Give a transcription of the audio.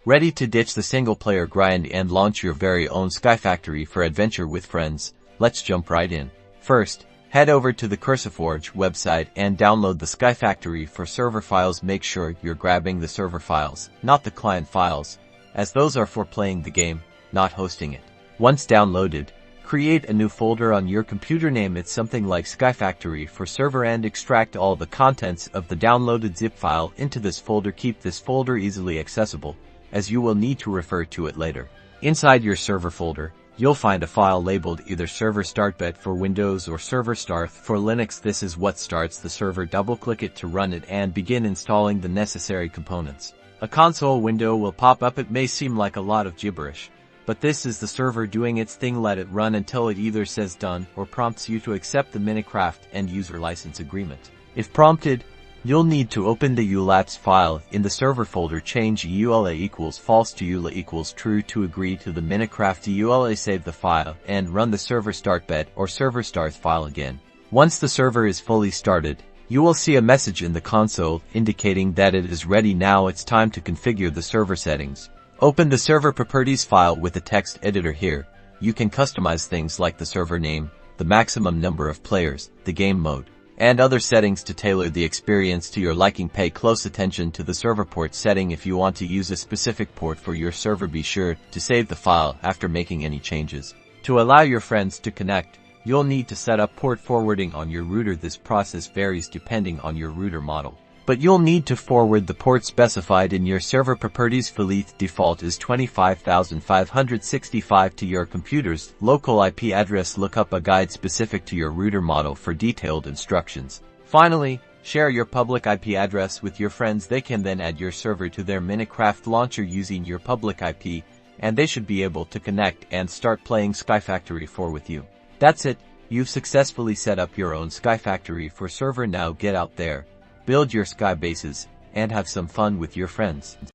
Ready to ditch the single-player grind and launch your very own SkyFactory for adventure with friends? Let's jump right in. First, head over to the CursorForge website and download the SkyFactory for server files. Make sure you're grabbing the server files, not the client files, as those are for playing the game, not hosting it. Once downloaded, create a new folder on your computer. Name it something like SkyFactory for server and extract all the contents of the downloaded zip file into this folder. Keep this folder easily accessible, as you will need to refer to it later. Inside your server folder, you'll find a file labeled either server startbet for Windows or server start for Linux. This is what starts the server. Double-click it to run it and begin installing the necessary components. A console window will pop up. It may seem like a lot of gibberish, but this is the server doing its thing. Let it run until it either says done or prompts you to accept the Minecraft end user license agreement. If prompted, you'll need to open the EULA file in the server folder. Change EULA equals false to EULA equals true to agree to the Minecraft EULA. Save the file and run the server startbet or server start file again. Once the server is fully started, you will see a message in the console indicating that it is ready. Now it's time to configure the server settings. Open the server properties file with the text editor. Here, you can customize things like the server name, the maximum number of players, the game mode, and other settings to tailor the experience to your liking. Pay close attention to the server port setting. If you want to use a specific port for your server, be sure to save the file after making any changes. To allow your friends to connect, you'll need to set up port forwarding on your router. This process varies depending on your router model, but you'll need to forward the port specified in your server properties. Default is 25,565 to your computer's local IP address. Look up a guide specific to your router model for detailed instructions. Finally, share your public IP address with your friends. They can then add your server to their Minecraft launcher using your public IP, and they should be able to connect and start playing SkyFactory 4 with you. That's it, you've successfully set up your own SkyFactory 4 server. Now get out there, build your sky bases, and have some fun with your friends.